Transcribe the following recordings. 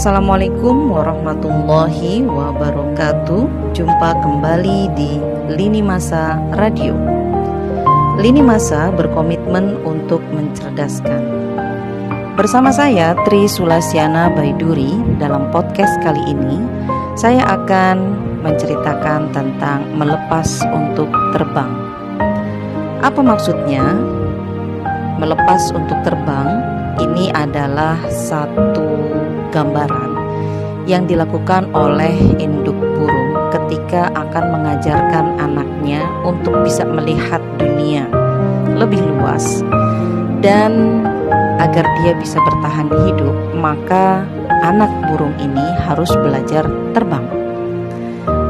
Assalamualaikum warahmatullahi wabarakatuh. Jumpa kembali di Lini Masa Radio. Lini Masa berkomitmen untuk mencerdaskan. Bersama saya Tri Sulasyana Baiduri. Dalam podcast kali ini saya akan menceritakan tentang melepas untuk terbang. Apa maksudnya? Melepas untuk terbang ini adalah satu gambaran yang dilakukan oleh induk burung ketika akan mengajarkan anaknya untuk bisa melihat dunia lebih luas. Dan agar dia bisa bertahan hidup, maka anak burung ini harus belajar terbang.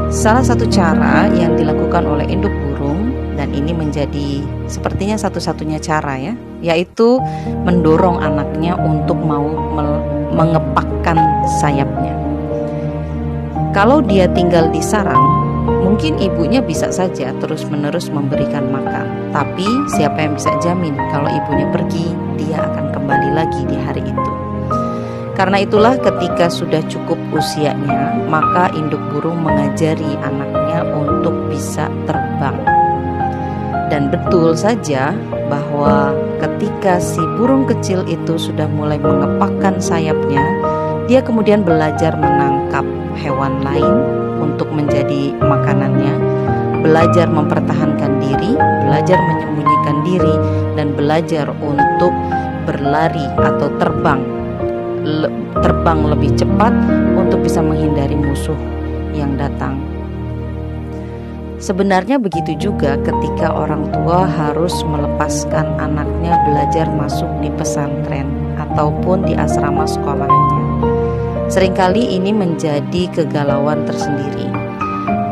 Salah satu cara yang dilakukan oleh induk burung, dan ini menjadi sepertinya satu-satunya cara ya, yaitu mendorong anaknya untuk mau mengepakkan sayapnya. Kalau dia tinggal di sarang, mungkin ibunya bisa saja terus-menerus memberikan makan. Tapi siapa yang bisa jamin kalau ibunya pergi, dia akan kembali lagi di hari itu. Karena itulah ketika sudah cukup usianya, maka induk burung mengajari anaknya untuk bisa terbang. Dan betul saja bahwa ketika si burung kecil itu sudah mulai mengepakkan sayapnya, dia kemudian belajar menangkap hewan lain untuk menjadi makanannya, belajar mempertahankan diri, belajar menyembunyikan diri, dan belajar untuk berlari atau terbang lebih cepat untuk bisa menghindari musuh yang datang. Sebenarnya begitu juga ketika orang tua harus melepaskan anaknya belajar masuk di pesantren ataupun di asrama sekolahnya. Seringkali ini menjadi kegalauan tersendiri.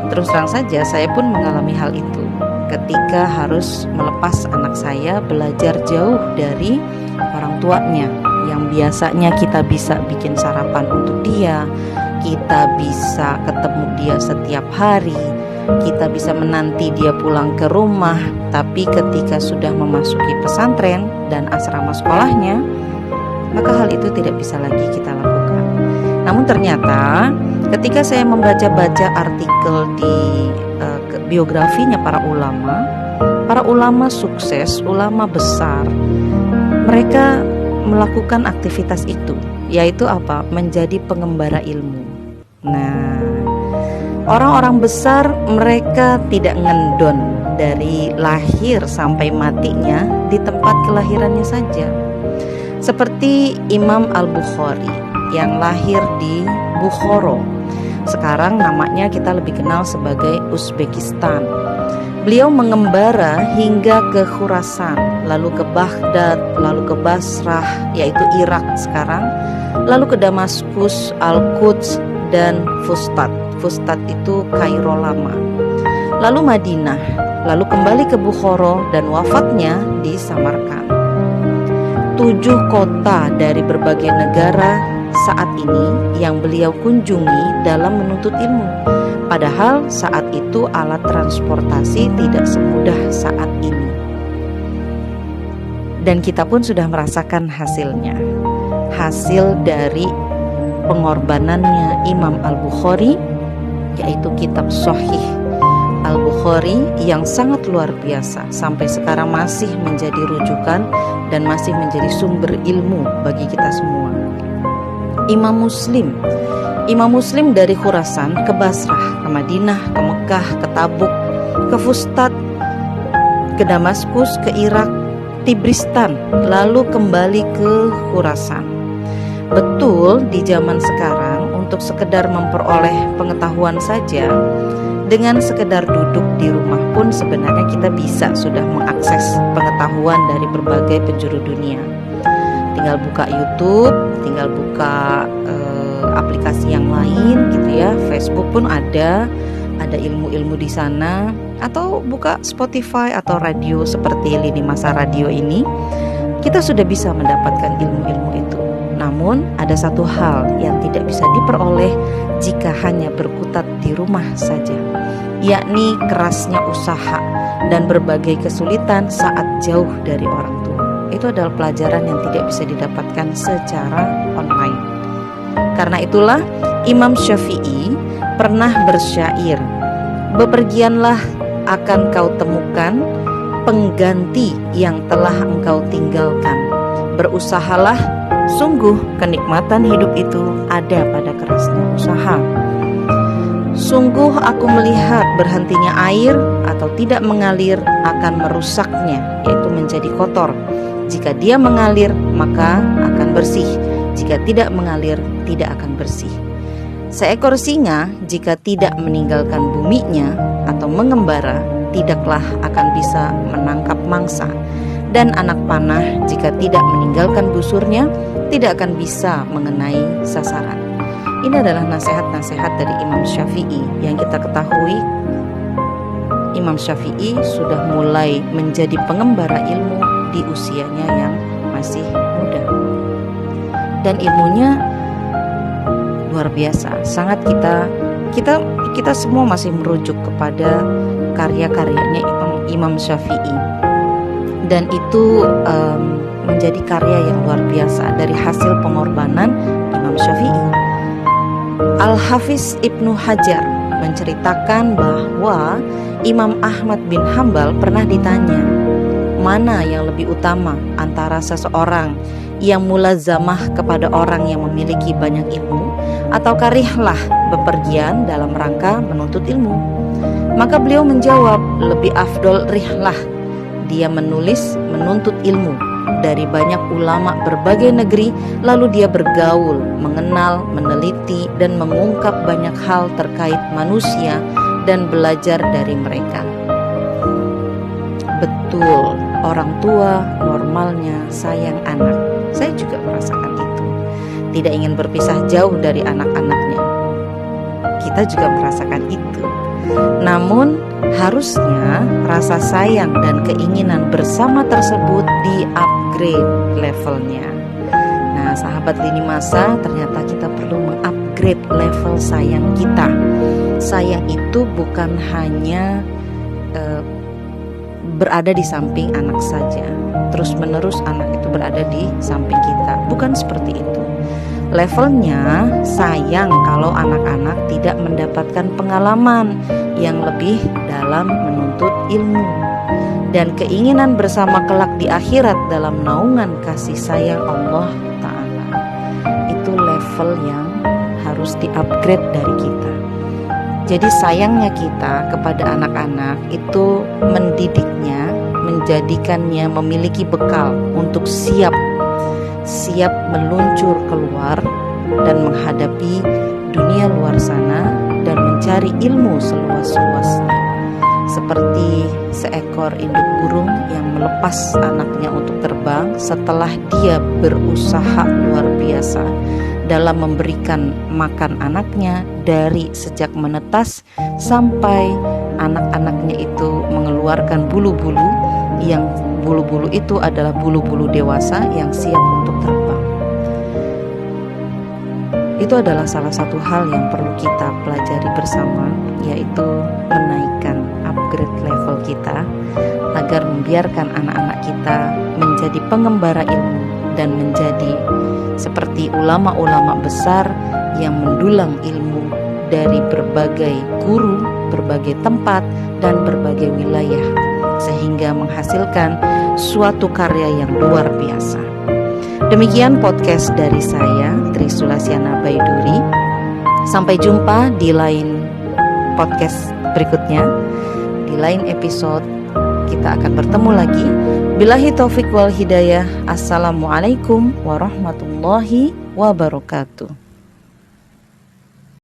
Terus terang saja saya pun mengalami hal itu ketika harus melepas anak saya belajar jauh dari orang tuanya, yang biasanya kita bisa bikin sarapan untuk dia, kita bisa ketemu dia setiap hari, kita bisa menanti dia pulang ke rumah. Tapi ketika sudah memasuki pesantren dan asrama sekolahnya, maka hal itu tidak bisa lagi kita lakukan. Namun ternyata ketika saya membaca-baca artikel di biografinya para ulama sukses, ulama besar, mereka melakukan aktivitas itu, yaitu apa? Menjadi pengembara ilmu. Nah, orang-orang besar mereka tidak ngendon dari lahir sampai matinya di tempat kelahirannya saja. Seperti Imam Al-Bukhari yang lahir di Bukhara. Sekarang namanya kita lebih kenal sebagai Uzbekistan. Beliau mengembara hingga ke Khurasan, lalu ke Baghdad, lalu ke Basrah, yaitu Irak sekarang, lalu ke Damaskus, Al-Quds, dan Fustat. Fustat itu Kairo lama. Lalu Madinah, lalu kembali ke Bukhara dan wafatnya di Samarkand. 7 kota dari berbagai negara saat ini yang beliau kunjungi dalam menuntut ilmu. Padahal saat itu alat transportasi tidak semudah saat ini. Dan kita pun sudah merasakan hasilnya. Hasil dari pengorbanannya Imam Al-Bukhari, yaitu kitab Sahih Al-Bukhari yang sangat luar biasa, sampai sekarang masih menjadi rujukan dan masih menjadi sumber ilmu bagi kita semua. Imam Muslim dari Khurasan ke Basrah, ke Madinah, ke Mekah, ke Tabuk, ke Fustat, ke Damaskus, ke Irak, Tibristan, lalu kembali ke Khurasan. Betul, di zaman sekarang untuk sekedar memperoleh pengetahuan saja, dengan sekedar duduk di rumah pun sebenarnya kita bisa sudah mengakses pengetahuan dari berbagai penjuru dunia. Tinggal buka YouTube, tinggal buka aplikasi yang lain gitu ya. Facebook pun ada ilmu-ilmu di sana, atau buka Spotify atau radio seperti Lini Masa Radio ini. Kita sudah bisa mendapatkan ilmu-ilmu itu. Namun ada satu hal yang tidak bisa diperoleh jika hanya berkutat di rumah saja, yakni kerasnya usaha dan berbagai kesulitan saat jauh dari orang tua. Itu adalah pelajaran yang tidak bisa didapatkan secara online. Karena itulah Imam Syafi'i pernah bersyair, "Bepergianlah akan kau temukan pengganti yang telah engkau tinggalkan. Berusahalah, sungguh kenikmatan hidup itu ada pada kerasnya usaha. Sungguh aku melihat berhentinya air atau tidak mengalir akan merusaknya, yaitu menjadi kotor. Jika dia mengalir maka akan bersih, jika tidak mengalir tidak akan bersih. Seekor singa jika tidak meninggalkan buminya atau mengembara, tidaklah akan bisa menangkap mangsa. Dan anak panah jika tidak meninggalkan busurnya, tidak akan bisa mengenai sasaran." Ini adalah nasihat-nasihat dari Imam Syafi'i. Yang kita ketahui, Imam Syafi'i sudah mulai menjadi pengembara ilmu di usianya yang masih muda. Dan ilmunya luar biasa. Sangat kita semua masih merujuk kepada karya-karyanya Imam Syafi'i. Dan itu menjadi karya yang luar biasa dari hasil pengorbanan Imam Syafi'i. Al-Hafiz Ibnu Hajar menceritakan bahwa Imam Ahmad bin Hambal pernah ditanya, mana yang lebih utama antara seseorang yang mulazamah kepada orang yang memiliki banyak ilmu ataukah rihlah bepergian dalam rangka menuntut ilmu? Maka beliau menjawab, lebih afdol rihlah. Dia menuntut ilmu dari banyak ulama berbagai negeri, lalu dia bergaul, mengenal, meneliti, dan mengungkap banyak hal terkait manusia dan belajar dari mereka. Betul, orang tua normalnya sayang anak. Saya juga merasakan itu. Tidak ingin berpisah jauh dari anak-anaknya. Kita juga merasakan itu. Namun harusnya rasa sayang dan keinginan bersama tersebut di-upgrade levelnya. Nah, sahabat lini masa, ternyata kita perlu mengupgrade level sayang kita. Sayang itu bukan hanya berada di samping anak saja, terus menerus anak itu berada di samping kita. Bukan seperti itu. Levelnya sayang kalau anak-anak tidak mendapatkan pengalaman yang lebih dalam menuntut ilmu, dan keinginan bersama kelak di akhirat dalam naungan kasih sayang Allah Ta'ala. Itu level yang harus di-upgrade dari kita. Jadi sayangnya kita kepada anak-anak itu mendidiknya, menjadikannya memiliki bekal untuk siap meluncur keluar dan menghadapi dunia luar sana dan mencari ilmu seluas-luasnya. Seperti seekor induk burung yang melepas anaknya untuk terbang setelah dia berusaha luar biasa dalam memberikan makan anaknya dari sejak menetas sampai anak-anaknya itu mengeluarkan bulu-bulu, yang bulu-bulu itu adalah bulu-bulu dewasa yang siap untuk terbang. Itu adalah salah satu hal yang perlu kita pelajari bersama, yaitu menaikkan upgrade level kita agar membiarkan anak-anak kita menjadi pengembara ilmu dan menjadi seperti ulama-ulama besar yang mendulang ilmu dari berbagai guru, berbagai tempat, dan berbagai wilayah, sehingga menghasilkan suatu karya yang luar biasa. Demikian podcast dari saya, Tri Sulasiana Baiduri. Sampai jumpa di lain podcast berikutnya. Di lain episode kita akan bertemu lagi. Billahi taufiq wal hidayah. Assalamualaikum warahmatullahi wabarakatuh.